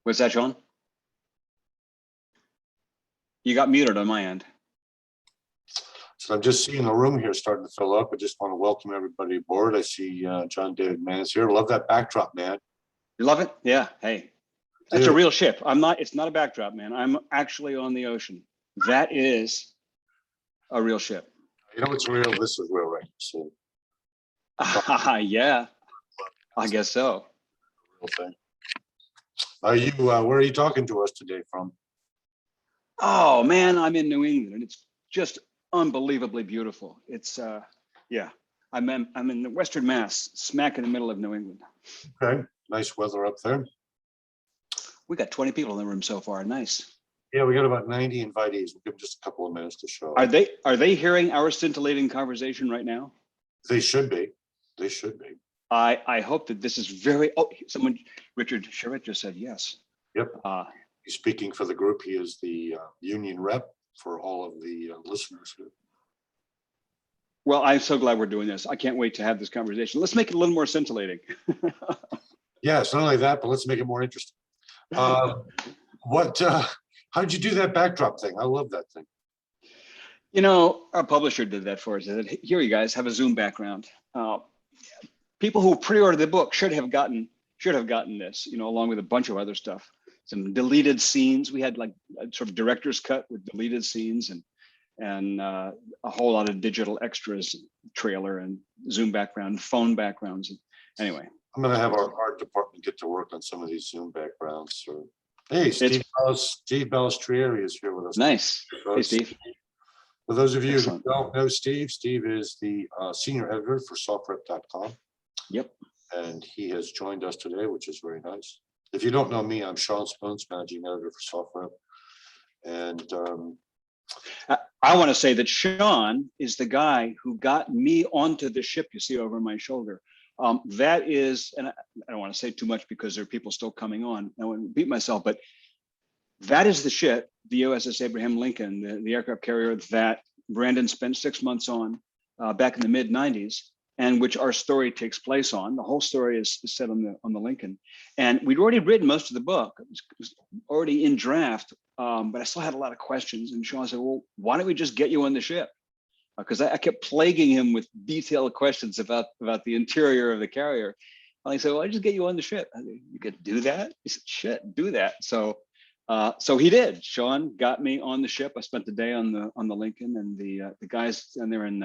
What's that, Sean? You got muted on my end. So I'm just seeing the room here starting to fill up. I just want to welcome everybody aboard. I see John David Mann is here. Love that backdrop, man. You love it? Yeah. Hey, that's a real ship. It's not a backdrop, man. I'm actually on the ocean. That is a real ship. You know what's real? This is real, right? So, yeah, I guess so. Real thing. Are you? Where are you talking to us today from? Oh man, I'm in New England, and it's just unbelievably beautiful. It's yeah. I'm in the Western Mass, smack in the middle of New England. Okay, nice weather up there. We got 20 people in the room so far. Nice. Yeah, we got about 90 invitees. We'll give them just a couple of minutes to show. Are they hearing our scintillating conversation right now? They should be. They should be. I hope that this is very. Oh, someone, Richard Sherritt just said yes. Yep. He's speaking for the group. He is the union rep for all of the listeners here. Well, I'm so glad we're doing this. I can't wait to have this conversation. Let's make it a little more scintillating. Yeah, it's not only that, but let's make it more interesting. How'd you do that backdrop thing? I love that thing. You know, our publisher did that for us. He said, here, you guys have a Zoom background. People who pre-ordered the book should have gotten this, you know, along with a bunch of other stuff. Some deleted scenes. We had like a sort of director's cut with deleted scenes and a whole lot of digital extras, trailer and Zoom background, phone backgrounds. Anyway. I'm going to have our art department get to work on some of these Zoom backgrounds. So, hey, Steve Balistrieri is here with us. Nice. Hey, Steve. For those of you who don't know Steve, Steve is the senior editor for SOFREP.com. Yep. And he has joined us today, which is very nice. If you don't know me, I'm Sean Spoons, managing editor for SOFREP. And I want to say that Sean is the guy who got me onto the ship you see over my shoulder. That is, and I don't want to say too much because there are people still coming on. I wouldn't beat myself, but that is the ship, the USS Abraham Lincoln, the aircraft carrier that Brandon spent 6 months on back in the mid 90s, and which our story takes place on. The whole story is set on the Lincoln. And we'd already written most of the book. It was already in draft, but I still had a lot of questions. And Sean said, well, why don't we just get you on the ship? Because I kept plaguing him with detailed questions about the interior of the carrier. And I said, well, I just get you on the ship. I said, you could do that? He said, shit, do that. So he did. Sean got me on the ship. I spent the day on the Lincoln, and the guys down there in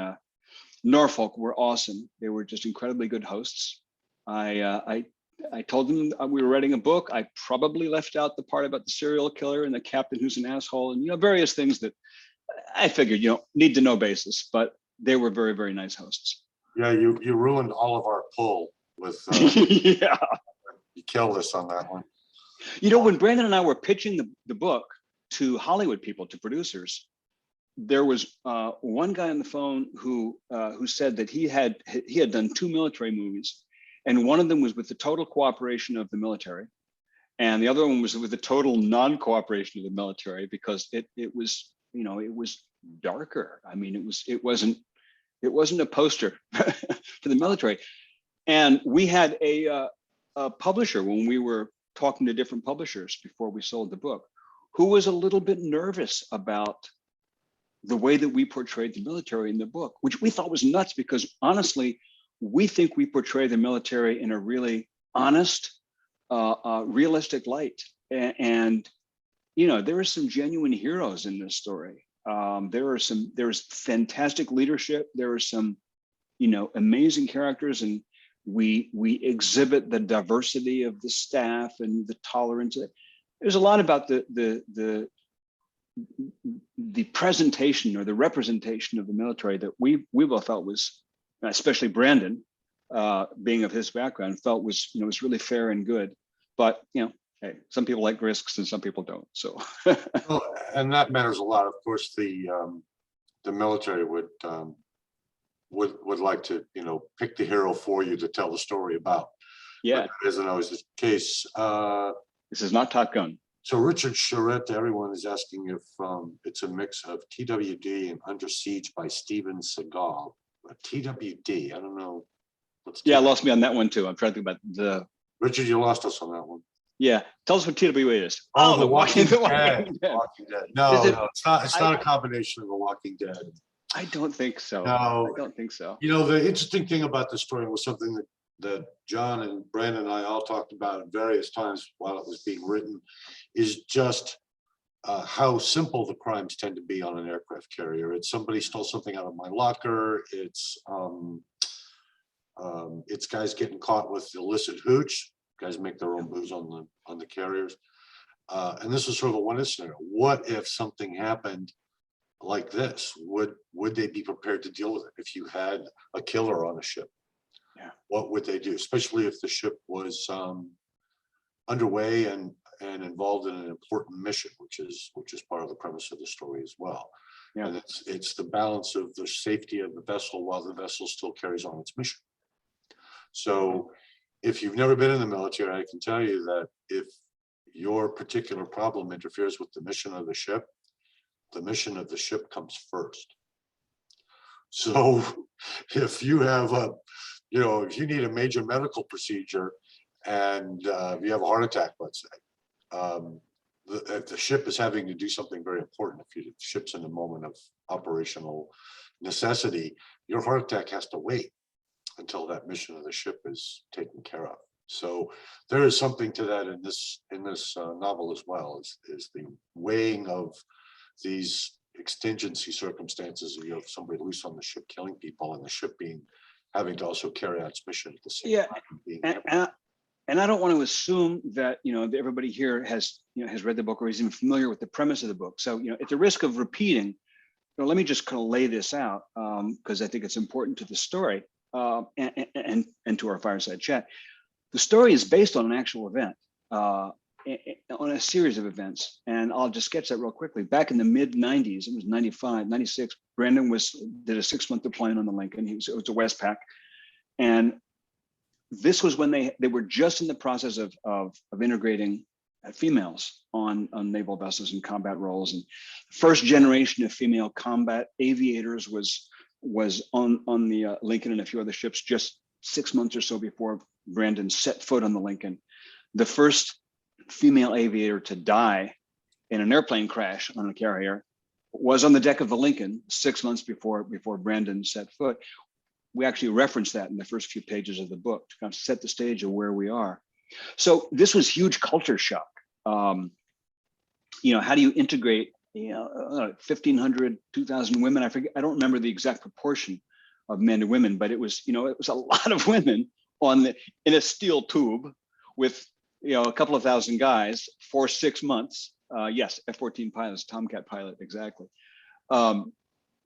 Norfolk were awesome. They were just incredibly good hosts. I told them we were writing a book. I probably left out the part about the serial killer and the captain who's an asshole, and various things that I figured need to know basis. But they were very, very nice hosts. Yeah, you ruined all of our pull with. Yeah, you killed us on that one. When Brandon and I were pitching the book to Hollywood people, to producers, there was one guy on the phone who said that he had done 2 military movies, and one of them was with the total cooperation of the military, and the other one was with the total non-cooperation of the military, because it was darker. I mean, it wasn't a poster for the military. And we had a publisher, when we were talking to different publishers before we sold the book, who was a little bit nervous about the way that we portrayed the military in the book, which we thought was nuts, because honestly, we think we portray the military in a really honest, realistic light. And there are some genuine heroes in this story. There's fantastic leadership. There are some, amazing characters, and we exhibit the diversity of the staff and the tolerance. There's a lot about the presentation or the representation of the military that we both felt was, especially Brandon, being of his background, felt was really fair and good. But hey, some people like risks and some people don't. So, well, and that matters a lot. Of course, the military would like to pick the hero for you to tell the story about. Yeah, but that isn't always the case. This is not Top Gun. So Richard Sherritt, everyone is asking if it's a mix of TWD and Under Siege by Steven Seagal. TWD, I don't know. Yeah, lost me on that one too. I'm trying to think about the. Richard, you lost us on that one. Yeah. Tell us what TWA is. Oh, The Walking The Dead. Walking Dead. Walking Dead. No, Is it? no, it's not. It's I, not a combination of The Walking Dead. I don't think so. No, I don't think so. you know, the interesting thing about the story was something that John and Brandon and I all talked about at various times while it was being written, is just how simple the crimes tend to be on an aircraft carrier. It's somebody stole something out of my locker. It's guys getting caught with illicit hooch. Guys make their own booze on the carriers. And this is sort of a one scenario. What if something happened like this? Would they be prepared to deal with it? If you had a killer on a ship, Yeah. what would they do? Especially if the ship was underway and involved in an important mission, which is part of the premise of the story as well. Yeah. And it's the balance of the safety of the vessel while the vessel still carries on its mission. So if you've never been in the military, I can tell you that if your particular problem interferes with the mission of the ship comes first. So if you have if you need a major medical procedure and you have a heart attack, let's say, if the ship is having to do something very important, if the ship's in a moment of operational necessity, your heart attack has to wait until that mission of the ship is taken care of. So there is something to that in this novel as well, is the weighing of these exigency circumstances. You have somebody loose on the ship killing people, and the ship having to also carry out its mission at the same time. And I don't want to assume that that everybody here has read the book or is even familiar with the premise of the book. So at the risk of repeating, let me just kind of lay this out because I think it's important to the story and to our fireside chat. The story is based on an actual event, on a series of events. And I'll just sketch that real quickly. Back in the mid 90s, it was 95, 96, Brandon did a 6-month deployment on the Lincoln. It was a Westpac. And this was when they were just in the process of integrating females on naval vessels and combat roles. And first generation of female combat aviators was on the Lincoln and a few other ships just 6 months or so before Brandon set foot on the Lincoln. The first female aviator to die in an airplane crash on a carrier was on the deck of the Lincoln 6 months before Brandon set foot. We actually reference that in the first few pages of the book to kind of set the stage of where we are. So this was huge culture shock. How do you integrate 1,500, 2,000 women? I forget. I don't remember the exact proportion of men to women, but it was a lot of women in a steel tube with a couple of thousand guys for 6 months. Yes, F-14 pilots, Tomcat pilot, exactly.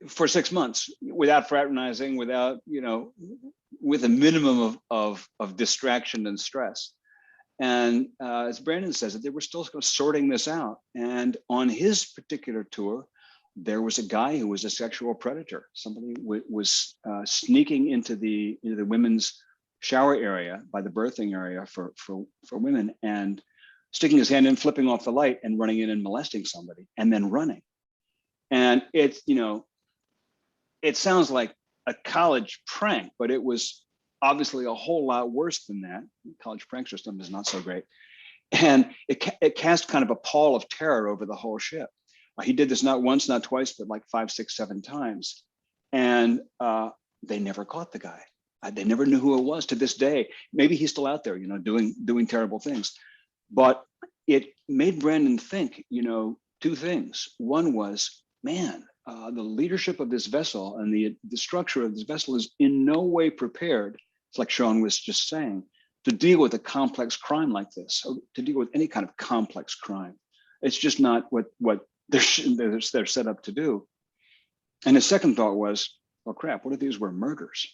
For 6 months without fraternizing, without with a minimum of distraction and stress. And as Brandon says, they were still sorting this out. And on his particular tour, there was a guy who was a sexual predator. Somebody was sneaking into the women's shower area by the berthing area for women and sticking his hand in, flipping off the light and running in and molesting somebody and then running. And it's, it sounds like a college prank, but it was obviously a whole lot worse than that. College prank system is not so great. And it cast kind of a pall of terror over the whole ship. He did this not once, not twice, but like 5, 6, 7 times. And they never caught the guy. They never knew who it was to this day. Maybe he's still out there, doing terrible things. But it made Brandon think, 2 things. One was, man, the leadership of this vessel and the structure of this vessel is in no way prepared. It's like Sean was just saying, to deal with a complex crime like this, or to deal with any kind of complex crime. It's just not what they're set up to do. And his second thought was, well, crap, what if these were murders?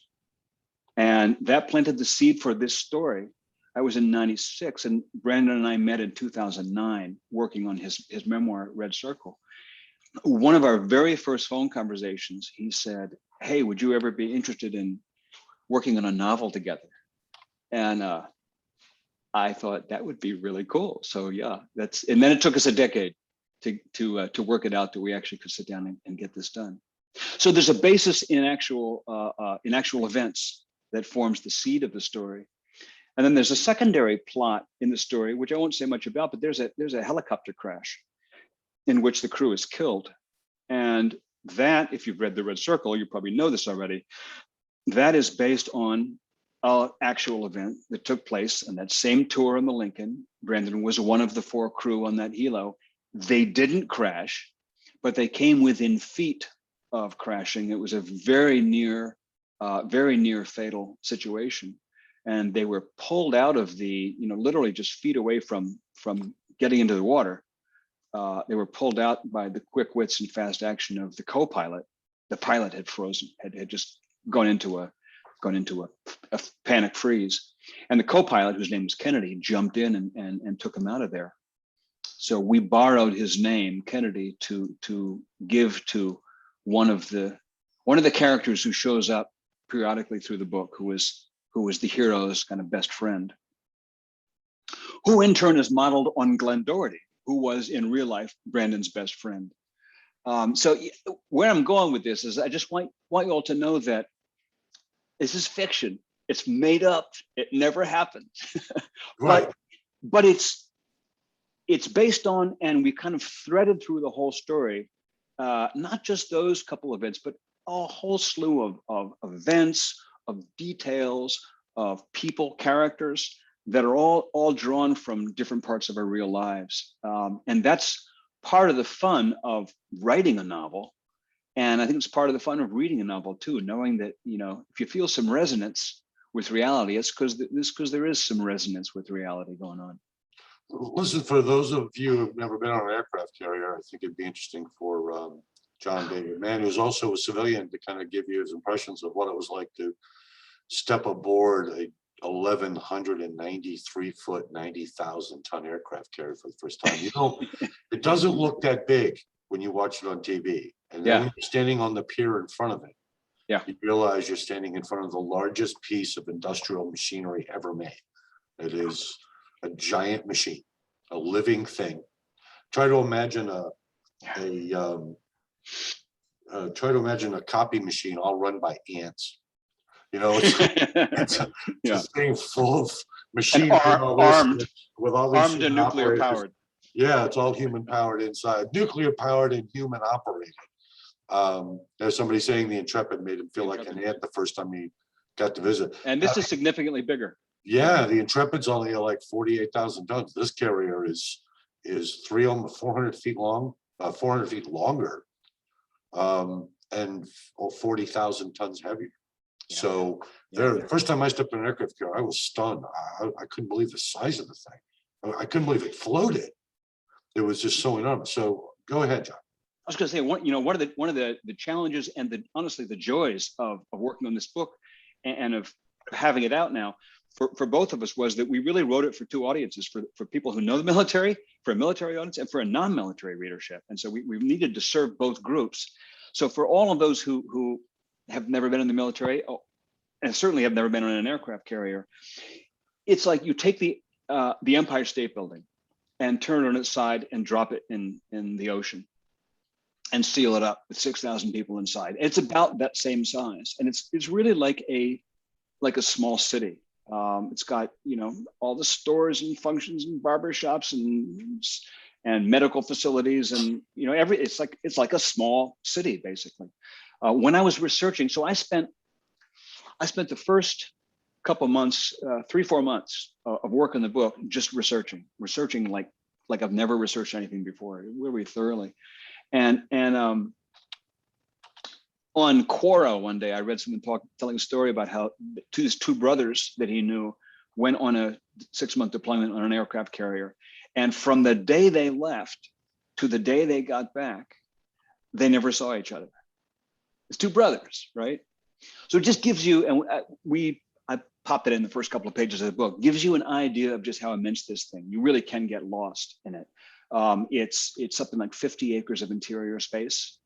And that planted the seed for this story. I was in 96 and Brandon and I met in 2009 working on his memoir, Red Circle. One of our very first phone conversations, he said, hey, would you ever be interested in working on a novel together? And I thought that would be really cool. So yeah, and then it took us a decade to work it out that we actually could sit down and get this done. So there's a basis in actual events that forms the seed of the story. And then there's a secondary plot in the story, which I won't say much about, but there's a helicopter crash in which the crew is killed. And that, if you've read The Red Circle, you probably know this already, that is based on an actual event that took place on that same tour on the Lincoln. Brandon was one of the 4 crew on that helo. They didn't crash, but they came within feet of crashing. It was a very near fatal situation. And they were pulled out of the, literally just feet away from getting into the water. They were pulled out by the quick wits and fast action of the co-pilot. The pilot had frozen, had just gone into a panic freeze. And the co-pilot, whose name was Kennedy, jumped in and took him out of there. So we borrowed his name, Kennedy, to give to one of the characters who shows up periodically through the book, who was the hero's kind of best friend, who in turn is modeled on Glenn Doherty, who was in real life Brandon's best friend. So where I'm going with this is I just want you all to know that this is fiction. It's made up. It never happened. Right. But it's based on, and we kind of threaded through the whole story, not just those couple events, but a whole slew of events, of details, of people, characters that are all drawn from different parts of our real lives. And that's part of the fun of writing a novel. And I think it's part of the fun of reading a novel too, knowing that, if you feel some resonance with reality, it's because there is some resonance with reality going on. Listen, for those of you who've never been on an aircraft carrier, I think it'd be interesting for John David Mann, who's also a civilian, to kind of give you his impressions of what it was like to step aboard a 1,193-foot, 90,000-ton aircraft carrier for the first time. It doesn't look that big when you watch it on TV. And then when you're standing on the pier in front of it, you realize you're standing in front of the largest piece of industrial machinery ever made. It is a giant machine, a living thing. Try to imagine a copy machine all run by ants. It's a thing full of machinery armed with all these armed and nuclear powered. Yeah, it's all human powered inside, nuclear powered and human operated. There's somebody saying the Intrepid made him feel like an ant the first time he got to visit. And this is significantly bigger. Yeah, the Intrepid's only like 48,000 tons. This carrier is 400 feet long, 400 feet longer, and 40,000 tons heavier. So the first time I stepped in an aircraft carrier, I was stunned. I couldn't believe the size of the thing. I couldn't believe it floated. It was just so enormous. So go ahead, John. I was going to say, one of the challenges and honestly the joys of working on this book and of having it out now for both of us was that we really wrote it for 2 audiences, for people who know the military, for a military audience, and for a non-military readership. And so we needed to serve both groups. So for all of those who have never been in the military, and certainly have never been on an aircraft carrier, it's like you take the Empire State Building and turn it on its side and drop it in the ocean and seal it up with 6,000 people inside. It's about that same size, and it's really like a small city. It's got all the stores and functions and barbershops and medical facilities and it's like a small city basically. When I was researching, so I spent the first couple months, 3-4 months of work on the book just researching like I've never researched anything before, really thoroughly. And on Quora one day, I read someone telling a story about how his 2 brothers that he knew went on a 6-month deployment on an aircraft carrier. And from the day they left to the day they got back, they never saw each other. It's 2 brothers, right? So it just gives you, and I popped it in the first couple of pages of the book, gives you an idea of just how immense this thing. You really can get lost in it. It's something like 50 acres of interior space.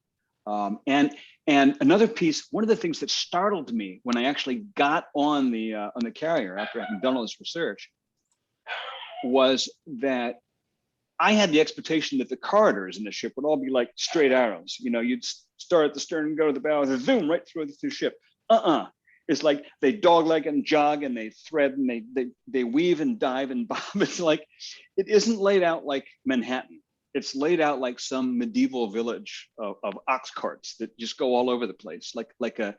And another piece, one of the things that startled me when I actually got on the carrier after having done all this research was that I had the expectation that the corridors in the ship would all be like straight arrows. You'd start at the stern and go to the bow and zoom right through the ship. It's like they dogleg and jog and they thread and they weave and dive and bob. It's like, it isn't laid out like Manhattan. It's laid out like some medieval village of ox carts that just go all over the place, like a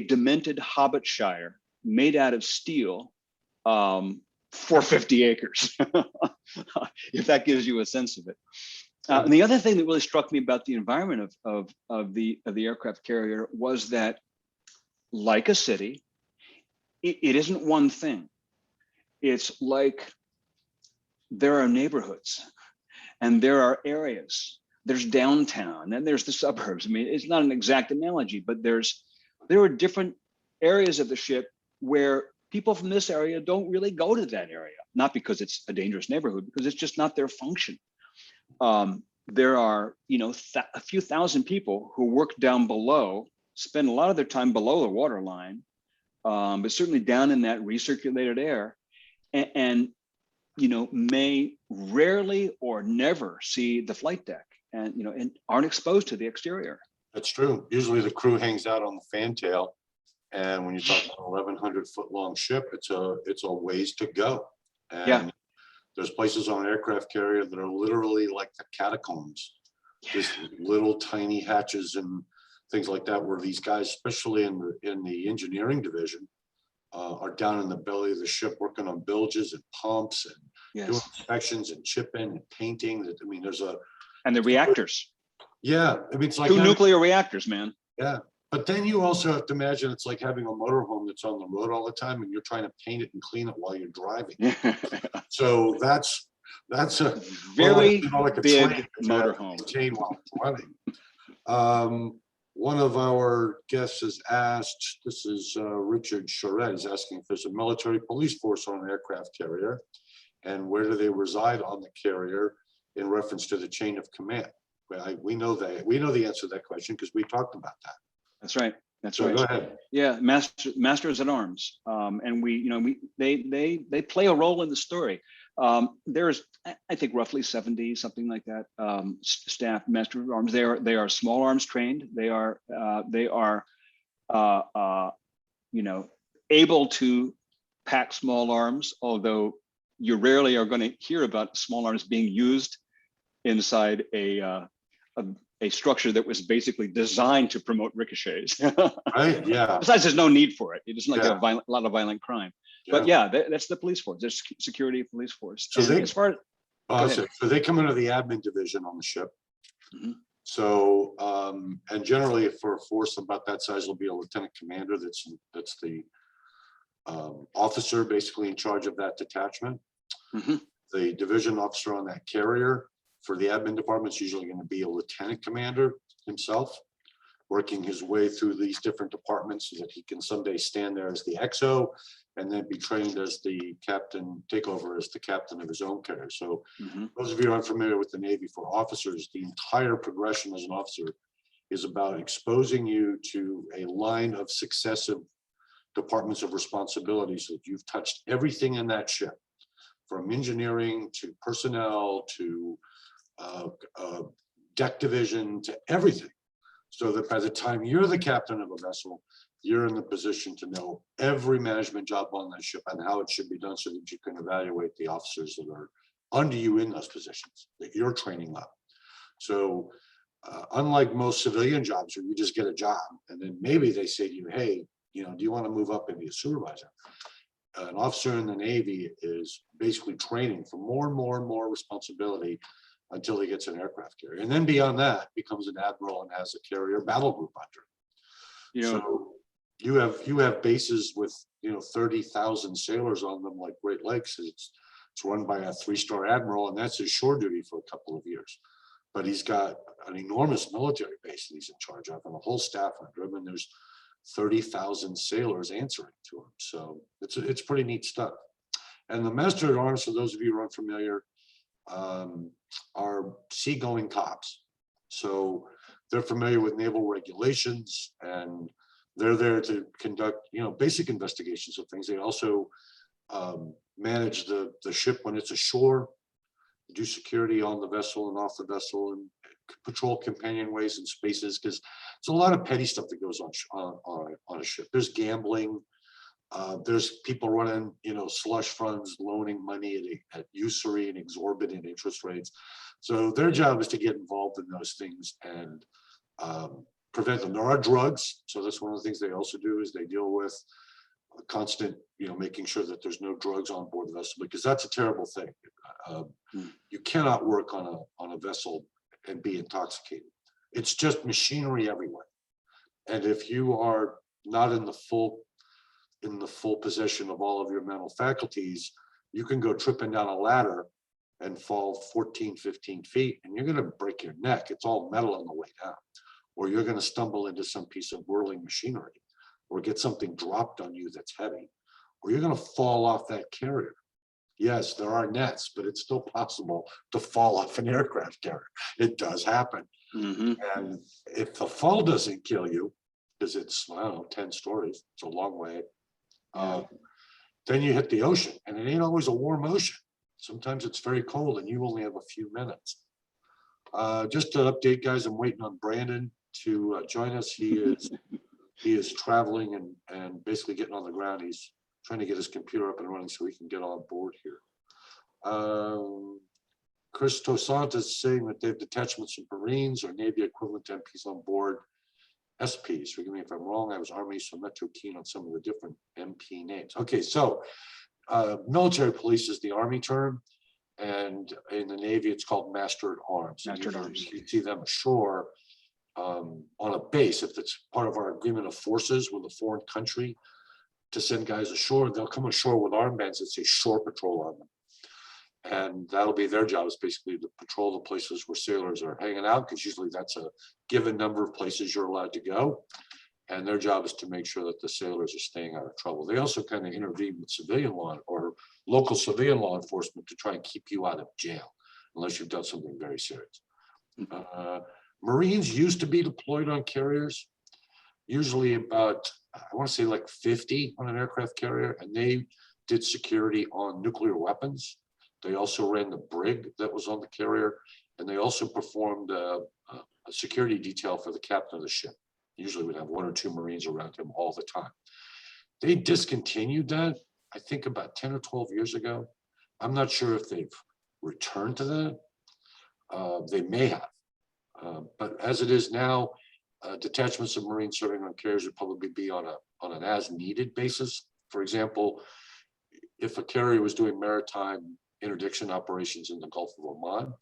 demented hobbit shire made out of steel, for 50 acres, if that gives you a sense of it. And the other thing that really struck me about the environment of the aircraft carrier was that, like a city, it isn't one thing. It's like there are neighborhoods and there are areas. There's downtown and there's the suburbs. I mean, it's not an exact analogy, but there are different areas of the ship where people from this area don't really go to that area, not because it's a dangerous neighborhood, because it's just not their function. There are, a few thousand people who work down below, spend a lot of their time below the waterline, but certainly down in that recirculated air, and may rarely or never see the flight deck, and aren't exposed to the exterior. That's true. Usually the crew hangs out on the fantail, and when you're talking about 1,100-foot long ship, it's a ways to go. And yeah. There's places on an aircraft carrier that are literally like the catacombs, just little tiny hatches and things like that, where these guys, especially in the engineering division, are down in the belly of the ship working on bilges and pumps and doing inspections and chipping and painting. I mean, and the reactors. Yeah, I mean, it's like 2 nuclear reactors, man. Yeah, but then you also have to imagine it's like having a motorhome that's on the road all the time, and you're trying to paint it and clean it while you're driving. So that's a very like a big motorhome. While running. One of our guests has asked, this is Richard Charette, is asking if there's a military police force on an aircraft carrier, and where do they reside on the carrier in reference to the chain of command. We know the answer to that question because we talked about that. That's right. That's so right. Go ahead. Yeah, masters at arms, and they play a role in the story. There's, I think, roughly 70, something like that, staff master at arms. They are small arms trained. They are able to pack small arms, although you rarely are going to hear about small arms being used inside a structure that was basically designed to promote ricochets. Right. Yeah. Besides, there's no need for it. It isn't like a lot of violent crime. But that's the police force. There's security police force. So So they come into the admin division on the ship. Mm-hmm. So and generally for a force about that size will be a lieutenant commander. That's the officer basically in charge of that detachment. Mm-hmm. The division officer on that carrier for the admin department is usually going to be a lieutenant commander himself, working his way through these different departments so that he can someday stand there as the XO and then be trained as the captain, take over as the captain of his own carrier. So those of you who aren't familiar with the Navy, for officers, the entire progression as an officer is about exposing you to a line of successive departments of responsibility so that you've touched everything in that ship, from engineering to personnel to deck division to everything, so that by the time you're the captain of a vessel, you're in the position to know every management job on that ship and how it should be done so that you can evaluate the officers that are under you in those positions that you're training up. So unlike most civilian jobs where you just get a job and then maybe they say to you, hey, do you want to move up and be a supervisor? An officer in the Navy is basically training for more and more and more responsibility until he gets an aircraft carrier. And then beyond that, becomes an admiral and has a carrier battle group under. So you have bases with 30,000 sailors on them like Great Lakes. It's run by a 3-star admiral, and that's his shore duty for a couple of years. But he's got an enormous military base that he's in charge of and a whole staff under him, and there's 30,000 sailors answering to him. So it's pretty neat stuff. And the master at arms, for those of you who are unfamiliar, are seagoing cops. So they're familiar with naval regulations and they're there to conduct, basic investigations of things. They also manage the ship when it's ashore, do security on the vessel and off the vessel, and patrol companionways and spaces, because there's a lot of petty stuff that goes on a ship. There's gambling. There's people running, slush funds, loaning money at usury and exorbitant interest rates. So their job is to get involved in those things and prevent them. There are drugs. So that's one of the things they also do, is they deal with a constant, making sure that there's no drugs on board the vessel, because that's a terrible thing. You cannot work on a vessel and be intoxicated. It's just machinery everywhere. And if you are not in the full possession of all of your mental faculties, you can go tripping down a ladder and fall 14, 15 feet, and you're going to break your neck. It's all metal on the way down. Or you're going to stumble into some piece of whirling machinery, or get something dropped on you that's heavy, or you're going to fall off that carrier. Yes, there are nets, but it's still possible to fall off an aircraft carrier. It does happen. Mm-hmm. And if the fall doesn't kill you, because it's, 10 stories, it's a long way, then you hit the ocean, and it ain't always a warm ocean. Sometimes it's very cold and you only have a few minutes. Just to update, guys, I'm waiting on Brandon to join us. He is traveling and basically getting on the ground. He's trying to get his computer up and running so we can get on board here. Chris Tosant is saying that they have detachments of Marines or Navy equivalent to MPs on board. SPs, forgive me if I'm wrong. I was Army, so I'm not too keen on some of the different MP names. Okay, so military police is the Army term, and in the Navy it's called Master at Arms. Master at Arms. You see them ashore on a base. If it's part of our agreement of forces with a foreign country to send guys ashore, they'll come ashore with armbands that say Shore Patrol on them. And that'll be their job, is basically to patrol the places where sailors are hanging out, because usually that's a given number of places you're allowed to go. And their job is to make sure that the sailors are staying out of trouble. They also kind of intervene with civilian law or local civilian law enforcement to try and keep you out of jail, unless you've done something very serious. Marines used to be deployed on carriers, usually about, I want to say like 50 on an aircraft carrier, and they did security on nuclear weapons. They also ran the brig that was on the carrier, and they also performed a security detail for the captain of the ship. Usually we'd have 1 or 2 Marines around him all the time. They discontinued that, I think, about 10 or 12 years ago. I'm not sure if they've returned to that. They may have. But as it is now, detachments of Marines serving on carriers would probably be on an as-needed basis. For example, if a carrier was doing maritime interdiction operations in the Gulf of Oman,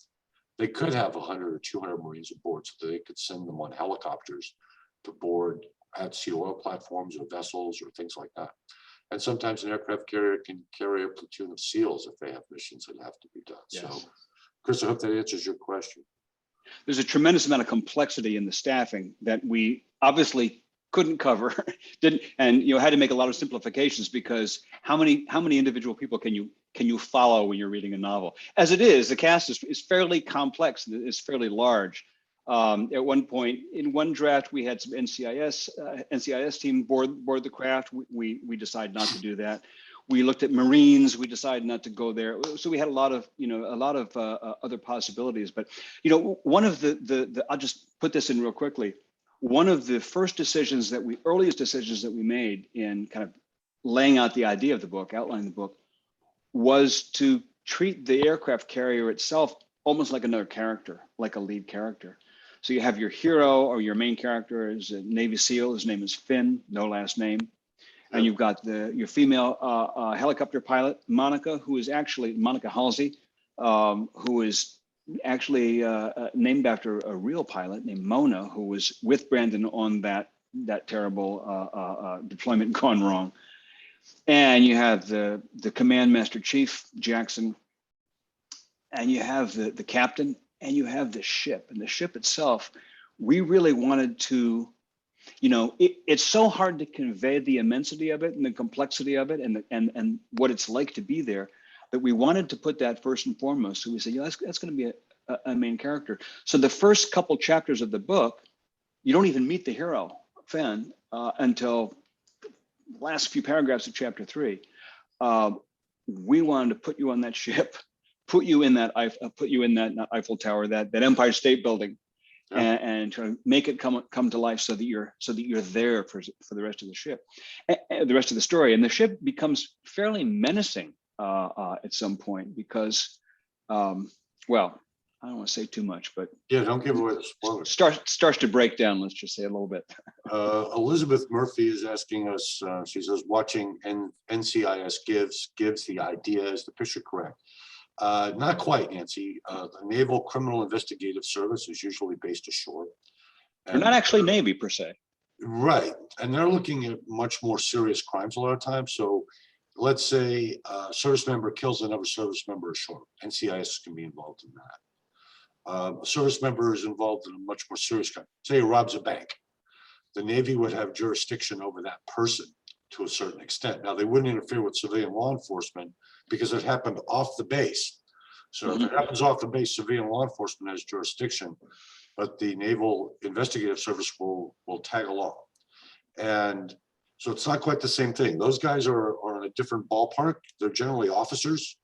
they could have 100 or 200 Marines aboard, so that they could send them on helicopters to board at sea oil platforms or vessels or things like that. And sometimes an aircraft carrier can carry a platoon of SEALs if they have missions that have to be done. Yes. So, Chris, I hope that answers your question. There's a tremendous amount of complexity in the staffing that we obviously couldn't cover, and had to make a lot of simplifications, because how many individual people can you follow when you're reading a novel? As it is, the cast is fairly complex and is fairly large. At one point, in one draft, we had some NCIS team board the craft. We decided not to do that. We looked at Marines. We decided not to go there. So we had a lot of other possibilities. But one of the I'll just put this in real quickly. One of the earliest decisions that we made in kind of laying out the idea of the book, outlining the book, was to treat the aircraft carrier itself almost like another character, like a lead character. So you have your hero, or your main character is a Navy SEAL. His name is Finn, no last name. And you've got your female helicopter pilot, Monica, who is actually Monica Halsey, who is actually named after a real pilot named Mona, who was with Brandon on that terrible deployment gone wrong. And you have the command master chief, Jackson, and you have the captain, and you have the ship. And the ship itself, we really wanted to, it's so hard to convey the immensity of it and the complexity of it and what it's like to be there, that we wanted to put that first and foremost. So we said, that's going to be a main character. So the first couple chapters of the book, you don't even meet the hero, Finn, until the last few paragraphs of chapter 3. We wanted to put you on that ship, put you in that Eiffel Tower, that Empire State Building, and try to make it come to life so that you're there for the rest of the ship, the rest of the story. And the ship becomes fairly menacing at some point because, well, I don't want to say too much, but yeah, don't give away the spoilers. Starts to break down. Let's just say a little bit. Elizabeth Murphy is asking us. She says, "Watching NCIS gives the idea. Is the picture correct?" Not quite, Nancy. The Naval Criminal Investigative Service is usually based ashore. They're not actually Navy per se. Right, and they're looking at much more serious crimes a lot of times. So, let's say a service member kills another service member ashore. NCIS can be involved in that. A service member is involved in a much more serious crime. Say he robs a bank. The Navy would have jurisdiction over that person to a certain extent. Now, they wouldn't interfere with civilian law enforcement because it happened off the base. So if it happens off the base, civilian law enforcement has jurisdiction, but the Naval Investigative Service will tag along. And so it's not quite the same thing. Those guys are in a different ballpark. They're generally officers,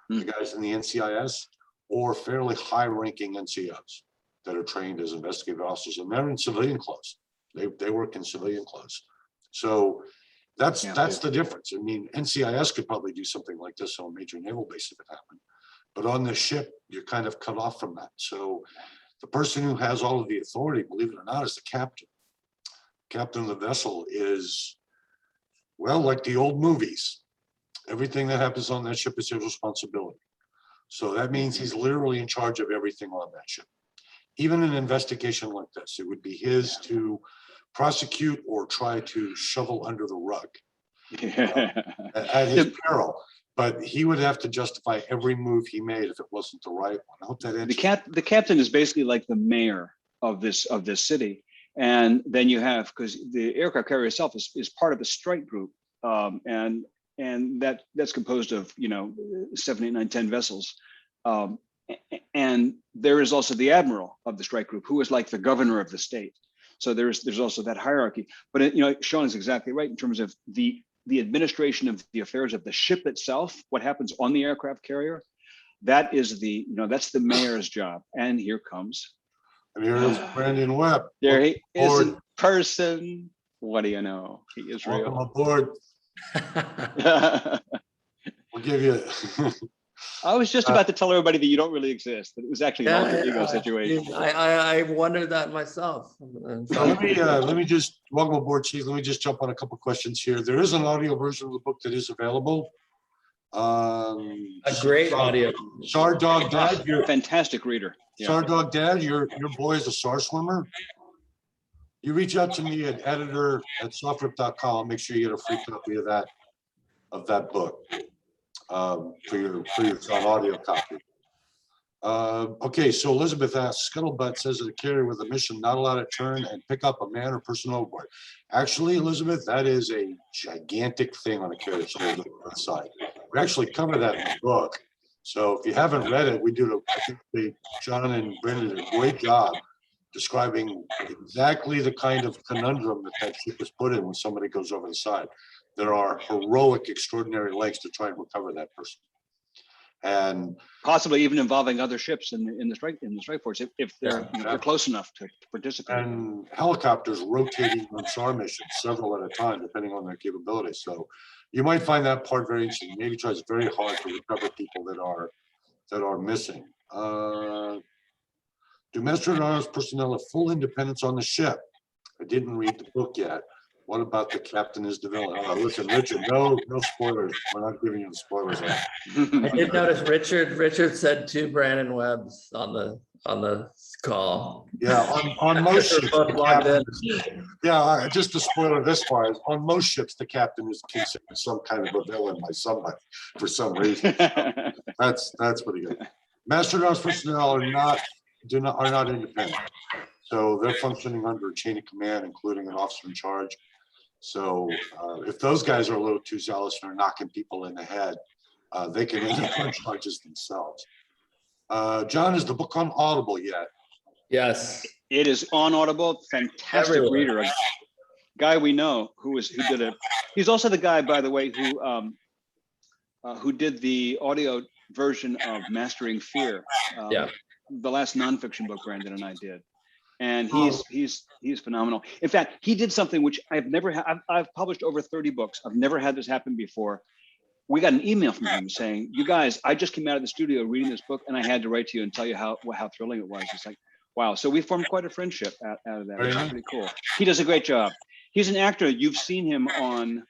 the guys in the NCIS, or fairly high-ranking NCOs that are trained as investigative officers, and they're in civilian clothes. They work in civilian clothes. So that's the difference. I mean, NCIS could probably do something like this on a major naval base if it happened, but on the ship, you're kind of cut off from that. So the person who has all of the authority, believe it or not, is the captain. Captain of the vessel is, well, like the old movies. Everything that happens on that ship is his responsibility. So that means he's literally in charge of everything on that ship. Even an investigation like this, it would be his to prosecute or try to shovel under the rug at his peril. But he would have to justify every move he made if it wasn't the right one. I hope that answers. The captain is basically like the mayor of this city. And then you have, because the aircraft carrier itself is part of the strike group, and that's composed of 7, 8, 9, 10 vessels, and there is also the admiral of the strike group, who is like the governor of the state. So there's also that hierarchy. But Sean is exactly right in terms of the administration of the affairs of the ship itself. What happens on the aircraft carrier, that is that's the mayor's job. And here comes. And here's Brandon Webb. There he is in person. What do you know? He is real. Welcome aboard. We'll give you. I was just about to tell everybody that you don't really exist, that it was actually an alter ego situation. I wondered that myself. Let me just welcome aboard, Chief. Let me just jump on a couple questions here. There is an audio version of the book that is available. A great audio. SAR Dog Dad, you're a fantastic reader. SAR Dog Dad, your boy is a SAR swimmer. You reach out to me at editor@sofrep.com. I'll make sure you get a free copy of that book for your audio copy. Okay, so Elizabeth asks, Scuttlebutt says that a carrier with a mission not allowed to turn and pick up a man or person overboard. Actually, Elizabeth, that is a gigantic thing on a carrier side. We actually cover that in the book. So if you haven't read it, I think John and Brandon did a great job describing exactly the kind of conundrum that ship is put in when somebody goes over the side. There are heroic, extraordinary lengths to try and recover that person, and possibly even involving other ships in the strike force if they're they're close enough to participate. And helicopters rotating on SAR missions, several at a time, depending on their capabilities. So you might find that part very interesting. The Navy tries very hard to recover people that are missing. Do Master at Arms personnel have full independence on the ship? I didn't read the book yet. What about the captain is developed? Listen, Richard, no spoilers. We're not giving you the spoilers. I did notice Richard said 2 Brandon Webbs on the call. Yeah, on most ships, just a spoiler this far is on most ships, the captain is considered some kind of a villain by somebody for some reason. That's pretty good. Master at Arms personnel are not independent. So they're functioning under a chain of command, including an officer in charge. So if those guys are a little too zealous and are knocking people in the head, they can end up on charges themselves. John, is the book on Audible yet? Yes. It is on Audible. Fantastic reader. A guy we know who did it. He's also the guy, by the way, who did the audio version of Mastering Fear. The last nonfiction book Brandon and I did. And he's phenomenal. In fact, he did something which I've never had. I've published over 30 books. I've never had this happen before. We got an email from him saying, "You guys, I just came out of the studio reading this book, and I had to write to you and tell you how thrilling it was." It's like, wow. So we formed quite a friendship out of that. Very It's nice. pretty cool. He does a great job. He's an actor. You've seen him on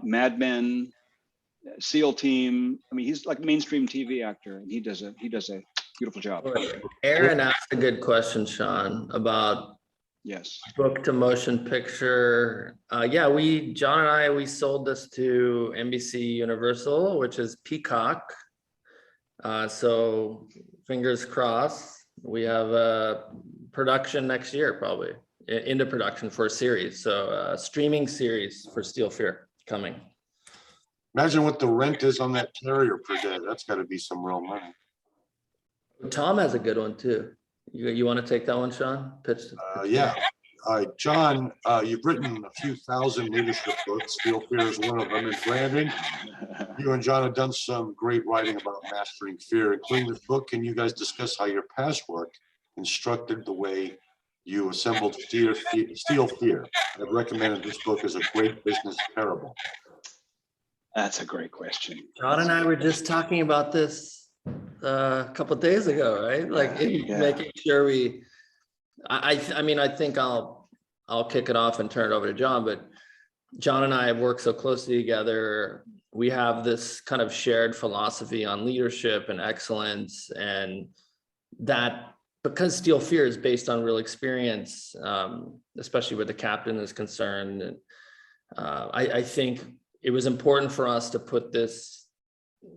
Mad Men, SEAL Team. I mean, he's like a mainstream TV actor, and he does a beautiful job. Aaron asked a good question, Sean, about Yes. book to motion picture. Yeah, John and I, we sold this to NBC Universal, which is Peacock. So fingers crossed. We have a production next year, probably into production for a series. So a streaming series for Steel Fear coming. Imagine what the rent is on that carrier per day. That's got to be some real money. Tom has a good one too. You want to take that one, Sean? Yeah. John, you've written a few thousand leadership books. Steel Fear is one of them. And Brandon, you and John have done some great writing about mastering fear, including this book. Can you guys discuss how your past work instructed the way you assembled Steel Fear? I've recommended this book as a great business parable. That's a great question. John and I were just talking about this a couple of days ago, right? Like making sure I mean, I think I'll kick it off and turn it over to John, but John and I have worked so closely together. We have this kind of shared philosophy on leadership and excellence, and that because Steel Fear is based on real experience, especially where the captain is concerned. And I think it was important for us to put this,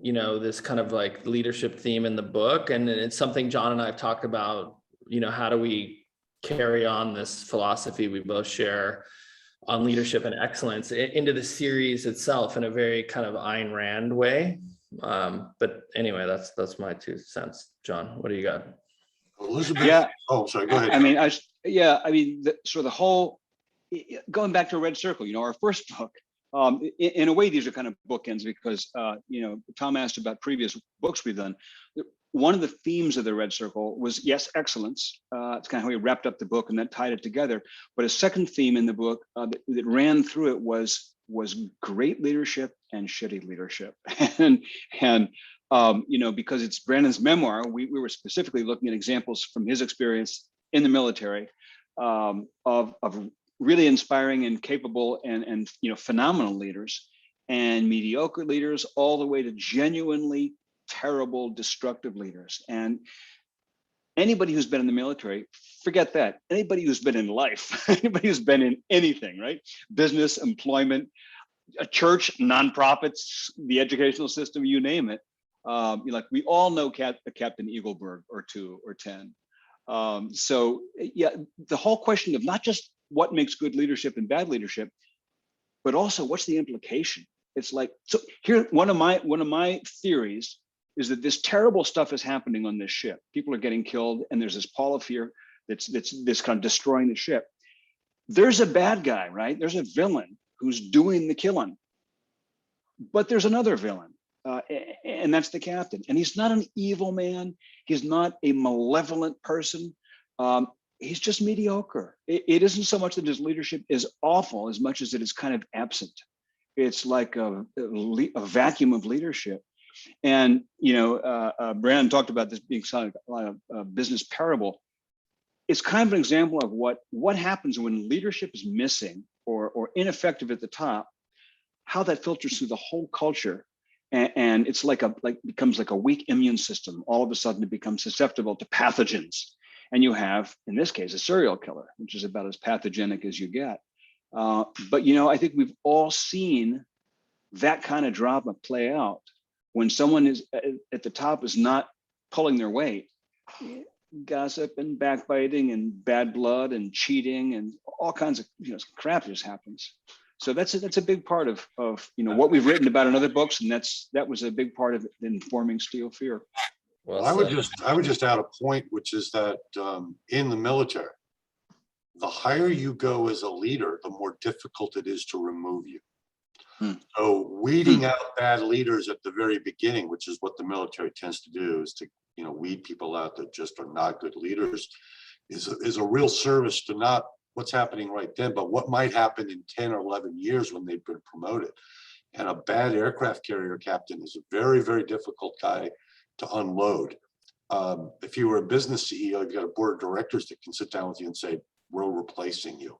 this kind of like leadership theme in the book. And it's something John and I have talked about, how do we carry on this philosophy we both share on leadership and excellence into the series itself in a very kind of Ayn Rand way. But anyway, that's my 2 cents. John, what do you got? Elizabeth. Yeah. Oh, sorry. Go ahead. I mean, the whole, going back to Red Circle, our first book, in a way, these are kind of bookends because, Tom asked about previous books we've done. One of the themes of the Red Circle was, yes, excellence. It's kind of how we wrapped up the book and that tied it together. But a second theme in the book that ran through it was great leadership and shitty leadership. and because it's Brandon's memoir, we were specifically looking at examples from his experience in the military of really inspiring and capable and phenomenal leaders and mediocre leaders, all the way to genuinely terrible, destructive leaders. And anybody who's been in the military, forget that. Anybody who's been in life, anybody who's been in anything, right? Business, employment, a church, nonprofits, the educational system, you name it. We all know Captain Eagleberg or 2 or 10. So yeah, the whole question of not just what makes good leadership and bad leadership, but also what's the implication? It's like, so here, one of my theories is that this terrible stuff is happening on this ship. People are getting killed, and there's this pall of fear that's this kind of destroying the ship. There's a bad guy, right? There's a villain who's doing the killing, but there's another villain, and that's the captain. And he's not an evil man. He's not a malevolent person. He's just mediocre. It isn't so much that his leadership is awful as much as it is kind of absent. It's like a vacuum of leadership. And Brandon talked about this being a business parable. It's kind of an example of what happens when leadership is missing or ineffective at the top, how that filters through the whole culture. And it's becomes like a weak immune system. All of a sudden it becomes susceptible to pathogens. And you have, in this case, a serial killer, which is about as pathogenic as you get. But I think we've all seen that kind of drama play out. When someone is at the top is not pulling their weight, gossip and backbiting and bad blood and cheating and all kinds of crap just happens. So that's a big part of what we've written about in other books, and that was a big part of informing Steel Fear. Well, I would just add a point, which is that in the military, the higher you go as a leader, the more difficult it is to remove you. So weeding out bad leaders at the very beginning, which is what the military tends to do, is to weed people out that just are not good leaders, is a real service to not what's happening right then, but what might happen in 10 or 11 years when they've been promoted. And a bad aircraft carrier captain is a very, very difficult guy to unload. If you were a business CEO, you've got a board of directors that can sit down with you and say, we're replacing you.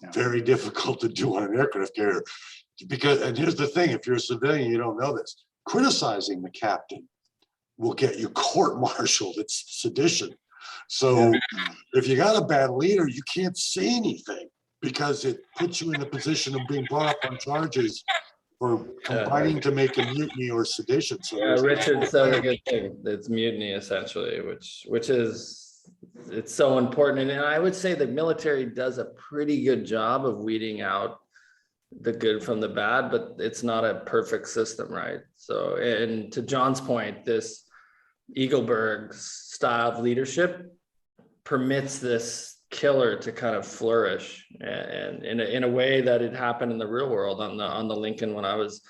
It's very difficult to do on an aircraft carrier. Because, and here's the thing, if you're a civilian, you don't know this. Criticizing the captain will get you court-martialed. It's sedition. So if you got a bad leader, you can't say anything because it puts you in the position of being brought up on charges for combining to make a mutiny or sedition. So Richard said a good thing. It's mutiny essentially, which is, it's so important. And I would say the military does a pretty good job of weeding out the good from the bad, but it's not a perfect system, right? So, and to John's point, this Eagleberg style of leadership permits this killer to kind of flourish, and in a way that it happened in the real world on the Lincoln when I was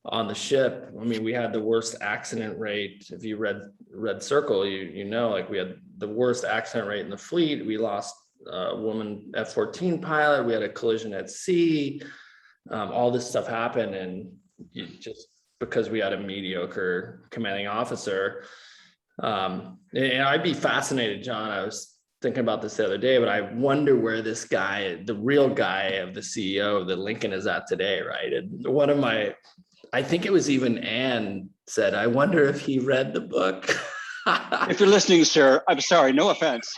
on the ship. I mean, we had the worst accident rate. If you read Red Circle, you know, like we had the worst accident rate in the fleet. We lost a woman F-14 pilot. We had a collision at sea. All this stuff happened, and just because we had a mediocre commanding officer. And I'd be fascinated, John. I was thinking about this the other day, but I wonder where this guy, the real guy of the CEO of the Lincoln, is at today, right? And one of my, I think it was even Ann said, I wonder if he read the book. If you're listening, sir, I'm sorry, no offense.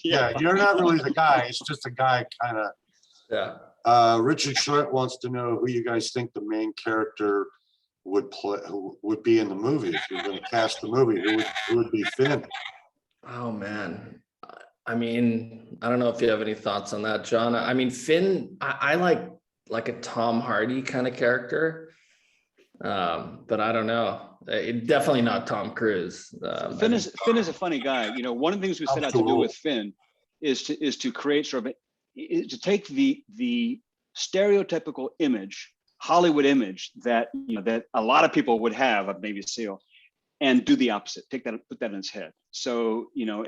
yeah, you're not really the guy. It's just a guy kind of. Yeah. Richard Short wants to know who you guys think the main character would play, who would be in the movie. If you're going to cast the movie, who would be Finn? Oh man. I mean, I don't know if you have any thoughts on that, John. I mean, Finn, I like a Tom Hardy kind of character. But I don't know. Definitely not Tom Cruise. Finn is a funny guy. You know, one of the things we set out to do with Finn is to create sort of to take the stereotypical image, Hollywood image that, you know, that a lot of people would have of Navy SEAL, and do the opposite. Take that, put that in his head. So, you know,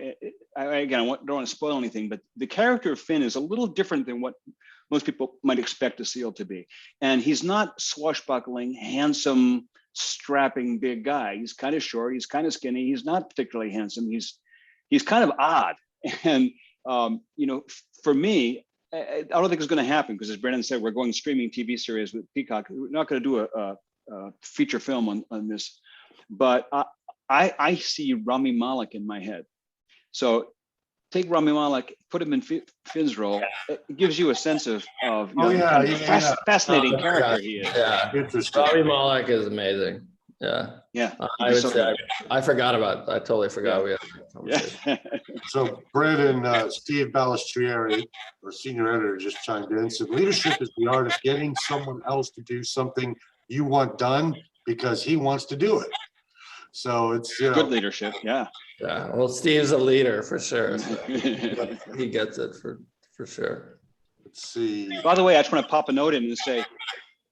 I don't want to spoil anything, but the character of Finn is a little different than what most people might expect a SEAL to be. And he's not swashbuckling, handsome, strapping big guy. He's kind of short. He's kind of skinny. He's not particularly handsome. He's kind of odd. And you know, for me, I don't think it's going to happen because, as Brandon said, we're going streaming TV series with Peacock. We're not going to do a feature film on this, but I see Rami Malek in my head. So take Rami Malek, put him in Finn's role. It gives you a sense of you know, fascinating character he is. Yeah, Interesting. Rami Malek is amazing. Yeah. I would say I forgot about. I totally forgot we had that conversation. So Brandon, Steve Balistrieri, our senior editor, just chimed in. Said leadership is the art of getting someone else to do something you want done because he wants to do it. So it's, you know, Good leadership. Yeah. Yeah. Well, Steve's a leader for sure. So he gets it for sure. Let's see. By the way, I just want to pop a note in and say,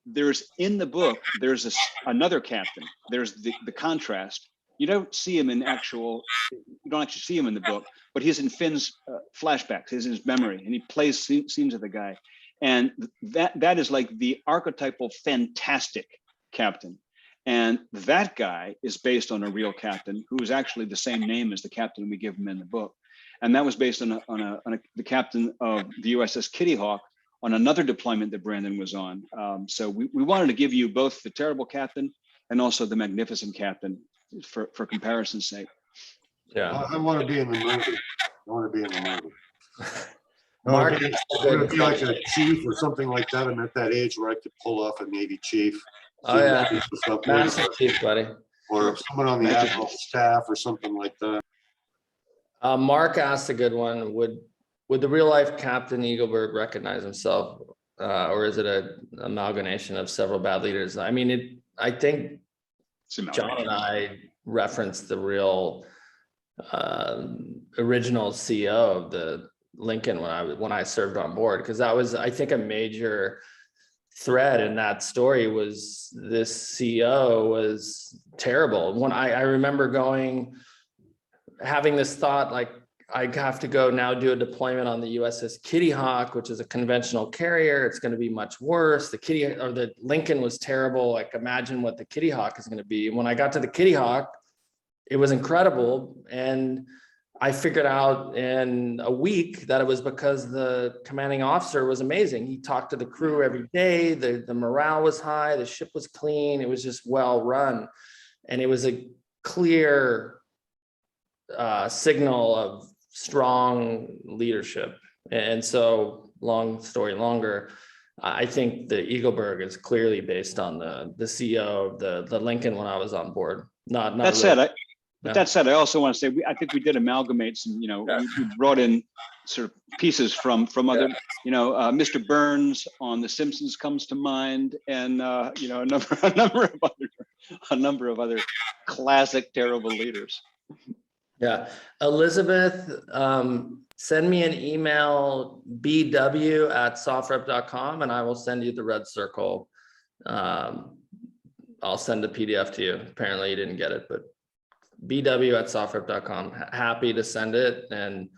there's in the book, there's another captain. There's the contrast. You don't see him in you don't actually see him in the book, but he's in Finn's flashbacks, he's in his memory, and he plays scenes of the guy. And that is like the archetypal fantastic captain. And that guy is based on a real captain who is actually the same name as the captain we give him in the book. And that was based on the captain of the USS Kitty Hawk on another deployment that Brandon was on. So we wanted to give you both the terrible captain and also the magnificent captain for comparison's sake. Yeah. I want to be in the movie. I want to be in the movie. Mark, I want to be like a chief or something like that. I'm at that age where I could pull off a Navy chief. Oh yeah, Master Chief, buddy. Or someone on the admiral staff or something like that. Mark asked a good one. Would the real life Captain Eagleberg recognize himself, or is it an amalgamation of several bad leaders? I mean, I think John and I referenced the real original CEO of the Lincoln when I served on board, because that was, I think, a major thread in that story was this CEO was terrible. When I remember having this thought, like, I have to go now do a deployment on the USS Kitty Hawk, which is a conventional carrier. It's going to be much worse. The Lincoln was terrible. Like, imagine what the Kitty Hawk is going to be. When I got to the Kitty Hawk, it was incredible. And I figured out in a week that it was because the commanding officer was amazing. He talked to the crew every day. The morale was high. The ship was clean. It was just well run. And it was a clear signal of strong leadership. And so, long story longer, I think the Eagleburg is clearly based on the CEO of the Lincoln when I was on board. Not that said, that said, I also want to say I think we did amalgamate some. We brought in sort of pieces from other. Mr. Burns on The Simpsons comes to mind, and a number of other classic terrible leaders. Yeah, Elizabeth, send me an email, bw@sofrep.com, and I will send you the red circle. I'll send the PDF to you. Apparently you didn't get it, but bw@sofrep.com. Happy to send it. And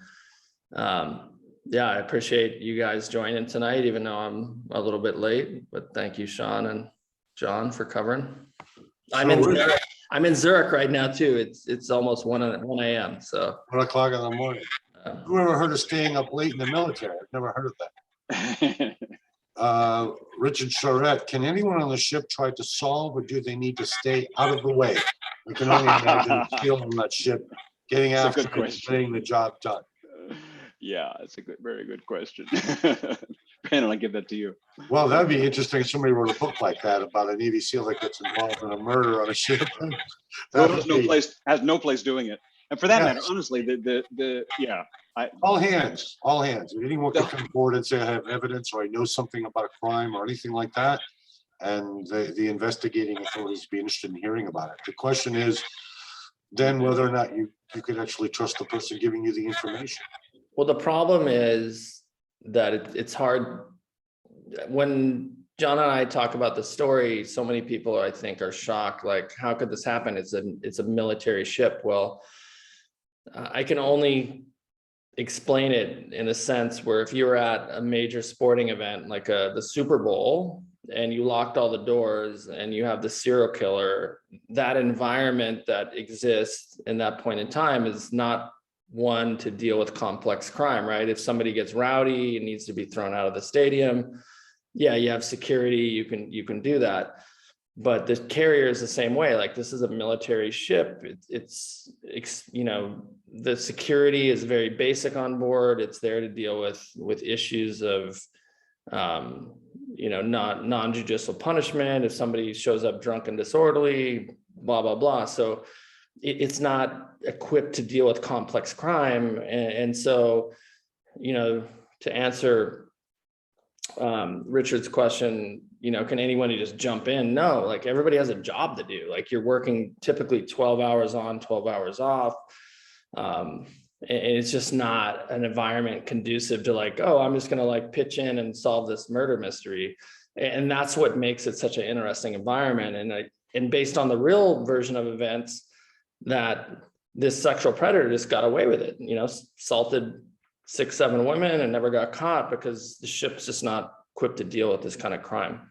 I appreciate you guys joining tonight, even though I'm a little bit late, but thank you, Sean and John, for covering. I'm in Zurich right now too. It's almost 1 a.m. So 1 o'clock in the morning. Who ever heard of staying up late in the military? I've never heard of that. Richard Charette, can anyone on the ship try to solve, or do they need to stay out of the way? I can only imagine still on that ship, getting after it and getting the job done. Yeah, it's a very good question. Brandon, I'll give that to you. Well, that'd be interesting if somebody wrote a book like that about a Navy SEAL that gets involved in a murder on a ship. Has no place doing it. And for that matter, honestly, all hands. If anyone could come forward and say I have evidence, or I know something about a crime or anything like that, and the investigating authorities would be interested in hearing about it. The question is then whether or not you could actually trust the person giving you the information. Well, the problem is that it's hard when John and I talk about the story. So many people, I think, are shocked. Like, how could this happen? It's a military ship. Well, I can only explain it in a sense where if you were at a major sporting event like the Super Bowl, and you locked all the doors and you have the serial killer, that environment that exists in that point in time is not one to deal with complex crime, right? If somebody gets rowdy and needs to be thrown out of the stadium, yeah, you have security, you can do that. But the carrier is the same way. Like, this is a military ship. It's the security is very basic on board. It's there to deal with issues of not non-judicial punishment. If somebody shows up drunk and disorderly, blah, blah, blah. So it's not equipped to deal with complex crime. And so, to answer Richard's question, can anyone just jump in? No, like, everybody has a job to do. Like, you're working typically 12 hours on, 12 hours off. And it's just not an environment conducive to like, oh, I'm just going to like pitch in and solve this murder mystery. And that's what makes it such an interesting environment. And based on the real version of events, that this sexual predator just got away with it, assaulted 6-7 women and never got caught because the ship's just not equipped to deal with this kind of crime.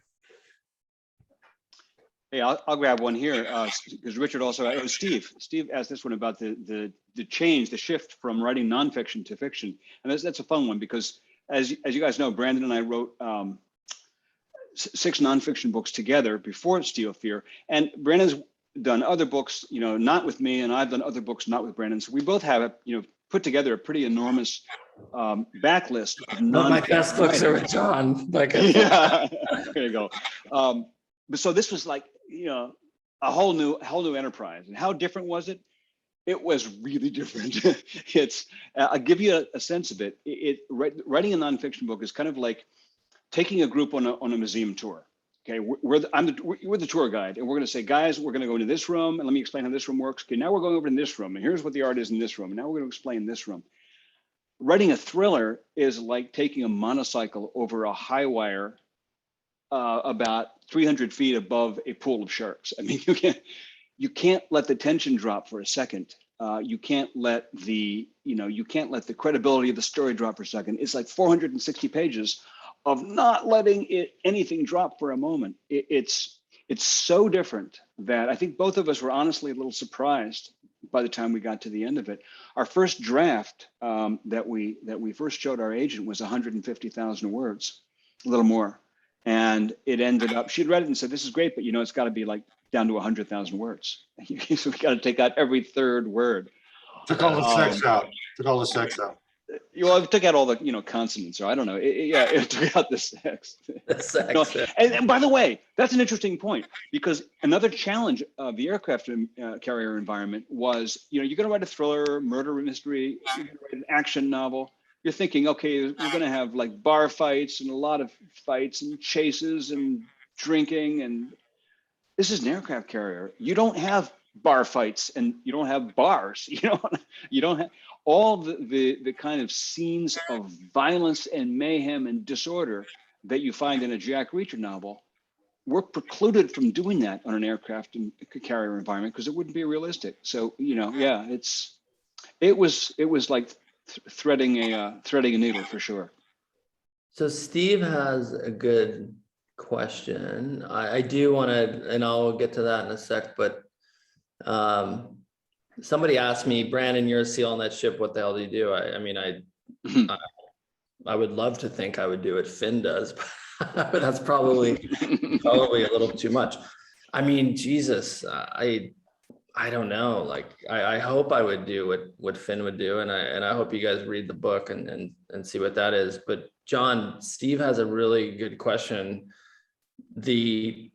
Hey, I'll grab one here because Richard also, Steve asked this one about the change, the shift from writing nonfiction to fiction. And that's a fun one because as you guys know, Brandon and I wrote 6 nonfiction books together before Steel Fear. And Brandon's done other books, not with me, and I've done other books not with Brandon. So we both have, put together a pretty enormous backlist of my best books are with John. Yeah, there you go. But so this was like, a whole new enterprise. And how different was it? It was really different. I'll give you a sense of it. Writing a nonfiction book is kind of like taking a group on a museum tour. Okay, we're the tour guide, and we're going to say, guys, we're going to go into this room, and let me explain how this room works. Okay, now we're going over in this room, and here's what the art is in this room, and now we're going to explain this room. Writing a thriller is like taking a motorcycle over a high wire about 300 feet above a pool of sharks. I mean, you can't let the tension drop for a second. You can't let the you can't let the credibility of the story drop for a second. It's like 460 pages of not letting anything drop for a moment. It's so different that I think both of us were honestly a little surprised by the time we got to the end of it. Our first draft that we first showed our agent was 150,000 words, a little more. And it ended up, she'd read it and said, this is great, but it's got to be like down to 100,000 words. So we got to take out every third word. Took all the sex out. Took all the sex out. Well, it took out all the consonants, or I don't know. It took out the sex. The sex. And by the way, that's an interesting point, because another challenge of the aircraft carrier environment was, you're going to write a thriller, murder mystery, you're going to write an action novel. You're thinking, okay, we're going to have like bar fights and a lot of fights and chases and drinking, and this is an aircraft carrier. You don't have bar fights and you don't have bars. You don't have all the kind of scenes of violence and mayhem and disorder that you find in a Jack Reacher novel. We're precluded from doing that on an aircraft and carrier environment because it wouldn't be realistic. So it was like threading a needle for sure. So Steve has a good question. I do want to, and I'll get to that in a sec, but somebody asked me, Brandon, you're a SEAL on that ship. What the hell do you do? I would love to think I would do what Finn does, but that's probably a little too much. I mean, Jesus, I don't know. Like, I hope I would do what Finn would do. And I hope you guys read the book and see what that is. But John, Steve has a really good question. The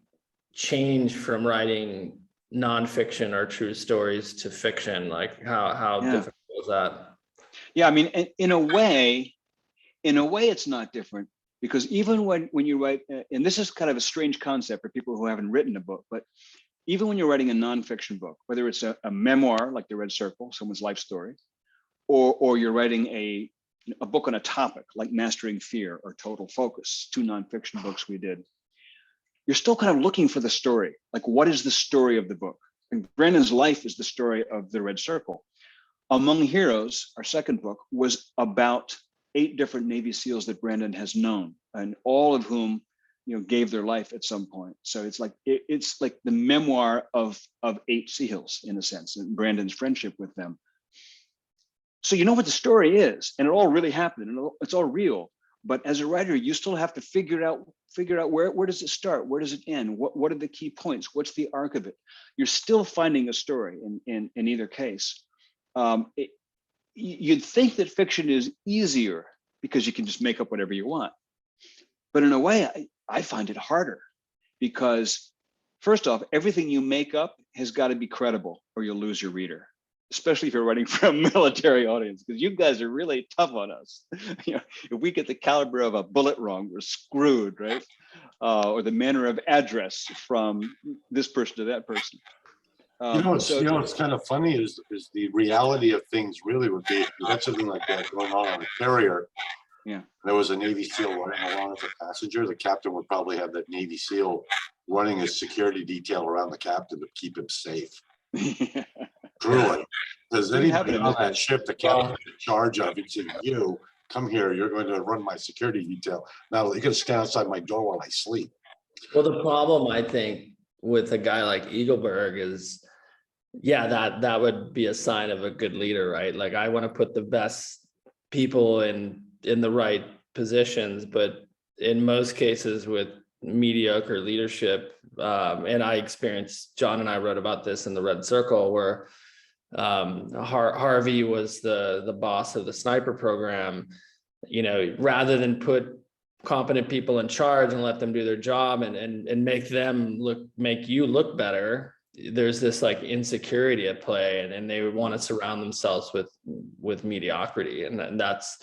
change from writing nonfiction or true stories to fiction, like how difficult was that? Yeah, I mean, in a way, it's not different, because even when you write, and this is kind of a strange concept for people who haven't written a book, but even when you're writing a nonfiction book, whether it's a memoir like The Red Circle, someone's life story, or you're writing a book on a topic like Mastering Fear or Total Focus, 2 nonfiction books we did, you're still kind of looking for the story. Like, what is the story of the book? And Brandon's life is the story of The Red Circle. Among Heroes, our second book, was about 8 different Navy SEALs that Brandon has known, and all of whom gave their life at some point. So it's like the memoir of 8 SEALs in a sense, and Brandon's friendship with them. So you know what the story is, and it all really happened, and it's all real. But as a writer, you still have to figure out where does it start, where does it end, what are the key points, what's the arc of it. You're still finding a story in either case. You'd think that fiction is easier because you can just make up whatever you want. But in a way, I find it harder, because first off, everything you make up has got to be credible or you'll lose your reader, especially if you're writing for a military audience, because you guys are really tough on us. If we get the caliber of a bullet wrong, we're screwed, right? Or the manner of address from this person to that person. What's kind of funny is the reality of things really would be, if you had something like that going on a carrier. Yeah. There was a Navy SEAL running along as a passenger. The captain would probably have that Navy SEAL running a security detail around the captain to keep him safe. Truly. Because anybody on that ship, the captain in charge of, he'd say, you come here, you're going to run my security detail. Now you're going to stand outside my door while I sleep. Well, the problem, I think, with a guy like Eagleberg is, that would be a sign of a good leader, right? Like, I want to put the best people in the right positions, but in most cases with mediocre leadership, and I experienced, John and I wrote about this in The Red Circle, where Harvey was the boss of the sniper program. Rather than put competent people in charge and let them do their job and make you look better, there's this like insecurity at play, and they would want to surround themselves with mediocrity, and that's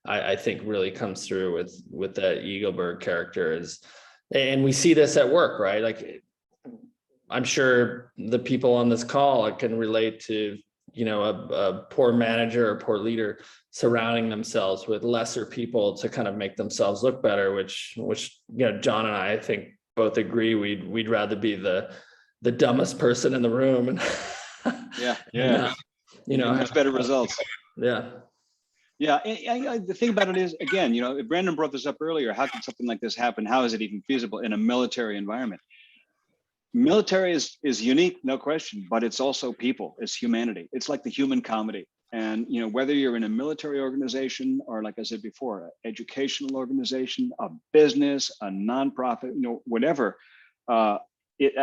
I think really comes through with the Eagleberg character and we see this at work, right? Like, I'm sure the people on this call can relate to, a poor manager or poor leader surrounding themselves with lesser people to kind of make themselves look better, which John and I think both agree we'd rather be the dumbest person in the room. And yeah. Much better results. Yeah. Yeah, the thing about it is, again, Brandon brought this up earlier. How can something like this happen? How is it even feasible in a military environment? Military is unique, no question, but it's also people. It's humanity. It's like the human comedy. And whether you're in a military organization or, like I said before, an educational organization, a business, a nonprofit, whatever, a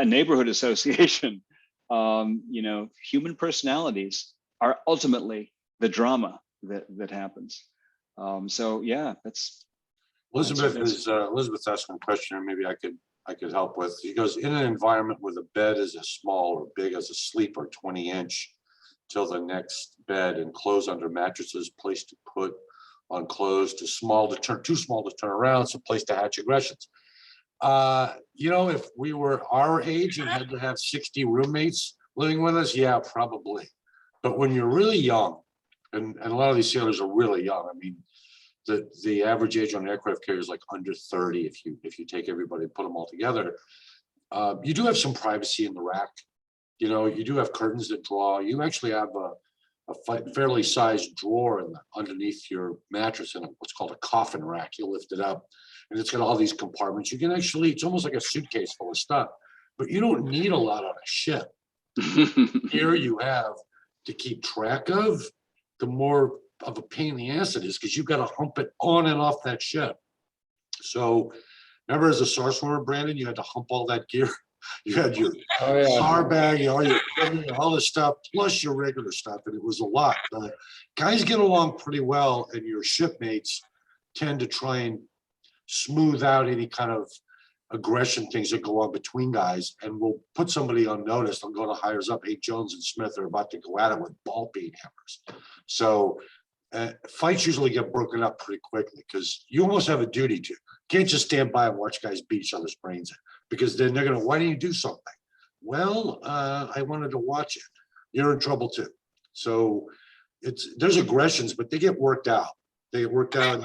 neighborhood association, human personalities are ultimately the drama that happens. So yeah, that's Elizabeth's asking a question, or maybe I could help with. He goes, in an environment where the bed is as small or big as a sleeper, 20-inch, till the next bed, and clothes under mattresses, place to put on clothes, too small to turn around, it's a place to hatch aggressions. If we were our age and had to have 60 roommates living with us, yeah, probably. But when you're really young, and a lot of these sailors are really young. I mean, the average age on an aircraft carrier is like under 30 if you take everybody and put them all together. You do have some privacy in the rack. You do have curtains that draw. You actually have a fairly sized drawer underneath your mattress in what's called a coffin rack. You lift it up and it's got all these compartments. You can actually, it's almost like a suitcase full of stuff, but you don't need a lot on a ship. Here you have to keep track of, the more of a pain in the ass it is, because you've got to hump it on and off that ship. So remember, as a SAR swimmer, Brandon, you had to hump all that gear. You had your SAR bag, all your equipment, all this stuff, plus your regular stuff, and it was a lot. Guys get along pretty well, and your shipmates tend to try and smooth out any kind of aggression things that go on between guys, and we'll put somebody on notice. They'll go to hires up. Hey, Jones and Smith are about to go at it with ball bead hammers. So fights usually get broken up pretty quickly, because you almost have a duty to. You can't just stand by and watch guys beat each other's brains in, because then they're gonna, why didn't you do something? Well, I wanted to watch it. You're in trouble too. So there's aggressions, but they get worked out. They get worked out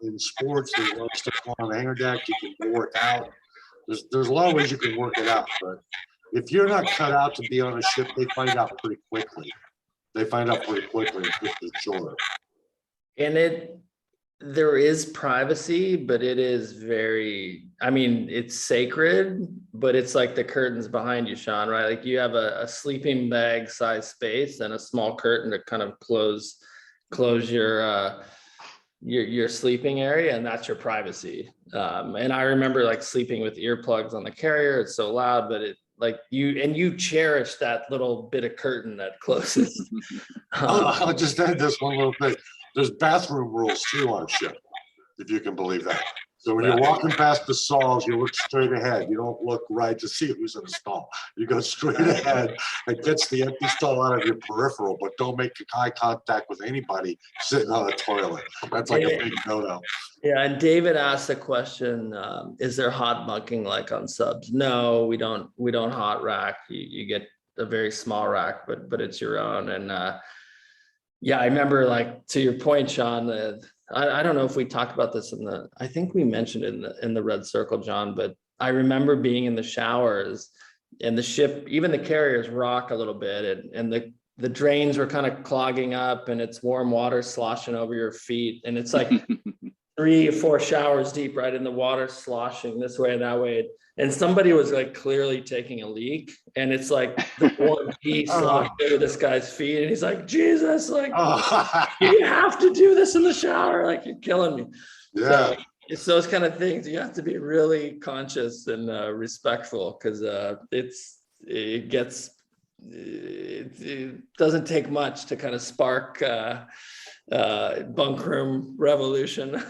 in sports. There's a lot of stuff going on the hangar deck. You can work out. There's a lot of ways you can work it out, but if you're not cut out to be on a ship, they find out pretty quickly. For sure. And there is privacy, but it is very, it's sacred, but it's like the curtains behind you, Sean, right? Like you have a sleeping bag size space and a small curtain to kind of close your sleeping area, and that's your privacy. And I remember like sleeping with earplugs on the carrier. It's so loud, but you cherish that little bit of curtain that closes. I'll just add this one little thing. There's bathroom rules too on a ship, if you can believe that. So when you're walking past the stalls, you look straight ahead. You don't look right to see who's in the stall. You go straight ahead. It gets the empty stall out of your peripheral, but don't make eye contact with anybody sitting on a toilet. That's like a big no-no. Yeah, and David asked the question, is there hot bunking like on subs? No, we don't hot rack. You get a very small rack, but it's your own. And yeah, I remember, like, to your point, Sean, I don't know if we talked about this I think we mentioned it in the red circle, John, but I remember being in the showers and the ship, even the carriers rock a little bit, and the drains were kind of clogging up and it's warm water sloshing over your feet. And it's like 3 or 4 showers deep, right in the water, sloshing this way and that way. And somebody was like clearly taking a leak, and it's like the warm pee sloshed over this guy's feet, and he's like, Jesus, like, you have to do this in the shower, like, you're killing me. Yeah. So it's those kind of things you have to be really conscious and respectful, because it doesn't take much to kind of spark bunk room revolution.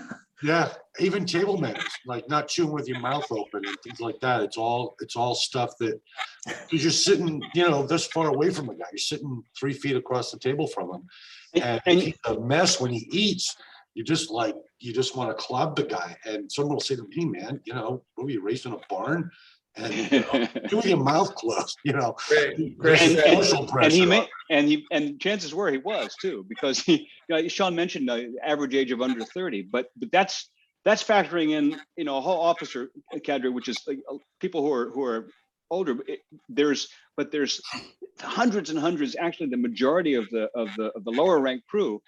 Yeah, even table manners, like not chewing with your mouth open and things like that. It's all stuff that, because you're sitting, this far away from a guy. You're sitting 3 feet across the table from him, and he's a mess when he eats. You just want to club the guy, and someone will say to me, "Man, what were you raised in a barn?" And do with your mouth closed, and chances were he was too, because Sean mentioned the average age of under 30, but that's factoring in a whole officer cadre, which is like, people who are older. There's hundreds and hundreds. Actually, the majority of the lower ranked crew,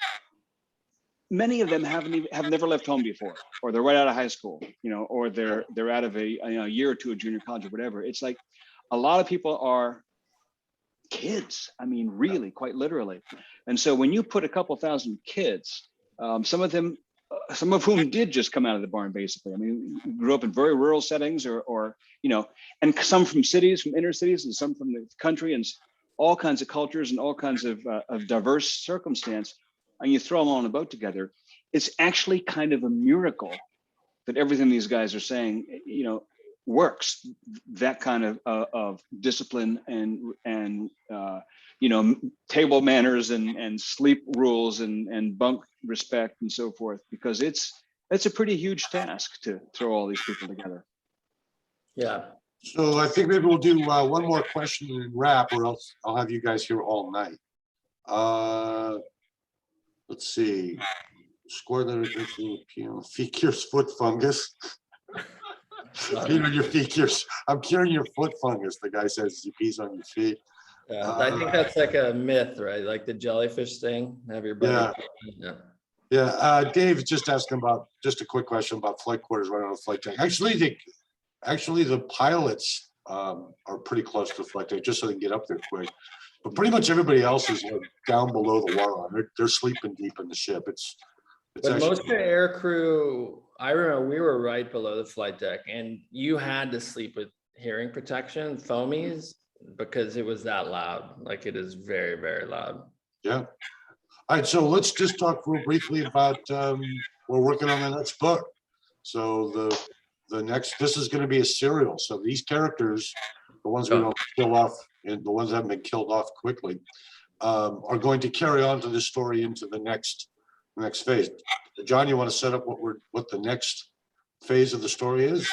many of them have never left home before, or they're right out of high school, or they're out of a year or two of junior college or whatever. It's like a lot of people are kids. I mean, really, quite literally. And so when you put a couple thousand kids, some of whom did just come out of the barn, basically. I mean, grew up in very rural settings, or and some from cities, from inner cities, and some from the country, and all kinds of cultures and all kinds of diverse circumstance. And you throw them all on a boat together. It's actually kind of a miracle that everything these guys are saying, works. That kind of discipline and table manners and sleep rules and bunk respect and so forth, because it's a pretty huge task to throw all these people together. Yeah. So I think maybe we'll do one more question and wrap, or else I'll have you guys here all night. Let's see. Score that Fekir's foot fungus. Peter, your Fekir's. I'm curing your foot fungus. The guy says he pees on your feet. Yeah, I think that's like a myth, right? Like the jellyfish thing. Have your buddy. Yeah. Dave just asking about, just a quick question about flight quarters right on the flight deck. Actually, the pilots are pretty close to the flight deck, just so they can get up there quick. But pretty much everybody else is down below the waterline. They're sleeping deep in the ship. But actually, most of the air crew, I remember we were right below the flight deck, and you had to sleep with hearing protection, foamies, because it was that loud. Like, it is very, very loud. Yeah. All right, so let's just talk real briefly about we're working on the next book. So the next, this is going to be a serial. So these characters, the ones we don't kill off, and the ones that haven't been killed off quickly, are going to carry on to this story into the next phase. John, you want to set up what the next phase of the story is?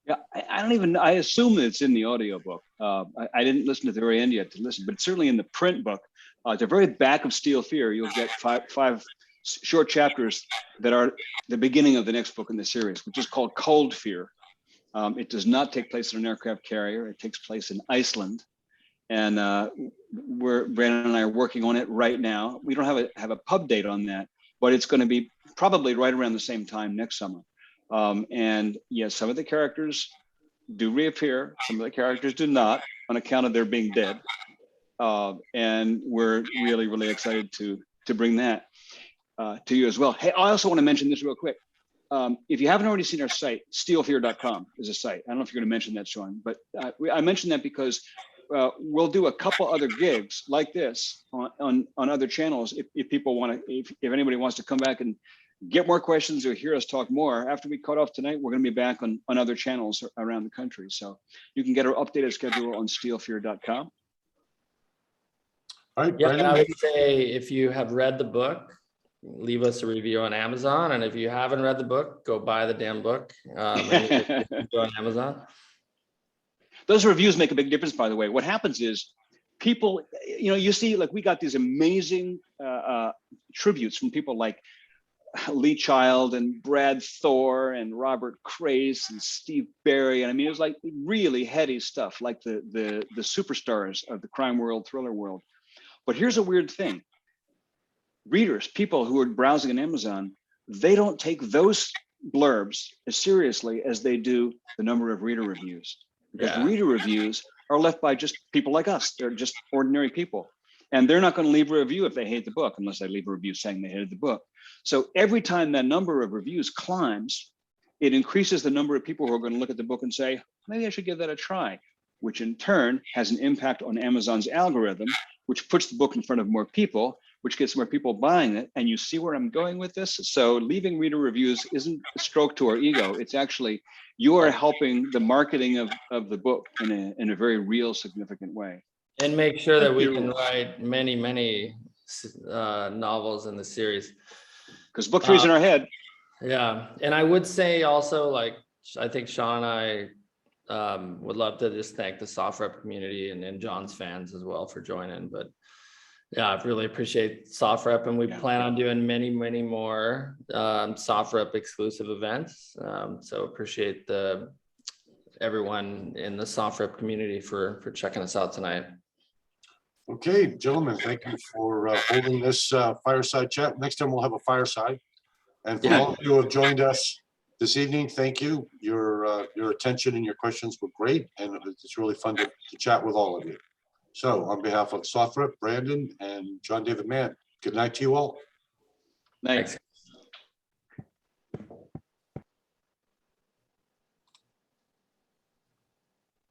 Yeah, I assume that it's in the audiobook. I didn't listen to the very end yet to listen, but certainly in the print book, at the very back of Steel Fear, you'll get five short chapters that are the beginning of the next book in the series, which is called Cold Fear. It does not take place in an aircraft carrier. It takes place in Iceland. And Brandon and I are working on it right now. We don't have a pub date on that, but it's going to be probably right around the same time next summer. And yes, some of the characters do reappear. Some of the characters do not, on account of their being dead. And we're really, really excited to bring that to you as well. Hey, I also want to mention this real quick. If you haven't already seen our site, steelfear.com is a site. I don't know if you're going to mention that, Sean, but I mentioned that because we'll do a couple other gigs like this on other channels. If people want to, if anybody wants to come back and get more questions or hear us talk more, after we cut off tonight, we're going to be back on other channels around the country. So you can get our updated schedule on steelfear.com. All right, yeah, Brandon. I would say if you have read the book, leave us a review on Amazon. And if you haven't read the book, go buy the damn book and go on Amazon. Those reviews make a big difference, by the way. What happens is people, you see, like, we got these amazing tributes from people like Lee Child and Brad Thor and Robert Crace and Steve Barry. And I mean, it was like really heady stuff, like the superstars of the crime world, thriller world. But here's a weird thing. Readers, people who are browsing on Amazon, they don't take those blurbs as seriously as they do the number of reader reviews. Because reader reviews are left by just people like us. They're just ordinary people. And they're not going to leave a review if they hate the book, unless they leave a review saying they hated the book. So every time that number of reviews climbs, it increases the number of people who are going to look at the book and say, maybe I should give that a try, which in turn has an impact on Amazon's algorithm, which puts the book in front of more people, which gets more people buying it. And you see where I'm going with this? So leaving reader reviews isn't a stroke to our ego. It's actually, you are helping the marketing of the book in a very real, significant way. And make sure that we can write many, many novels in the series. Because book three's in our head. Yeah. And I would say also, like, I think Sean and I would love to just thank the SOFREP community and John's fans as well for joining. But yeah, I really appreciate SOFREP, and we plan on doing many, many more SOFREP exclusive events. So appreciate the everyone in the SOFREP community for checking us out tonight. Okay, gentlemen, thank you for holding this fireside chat. Next time we'll have a fireside. And for Yeah. all of you who have joined us this evening, thank you. Your attention and your questions were great, and it's really fun to chat with all of you. So on behalf of SOFREP, Brandon and John David Mann, good night to you all. Night. Thanks.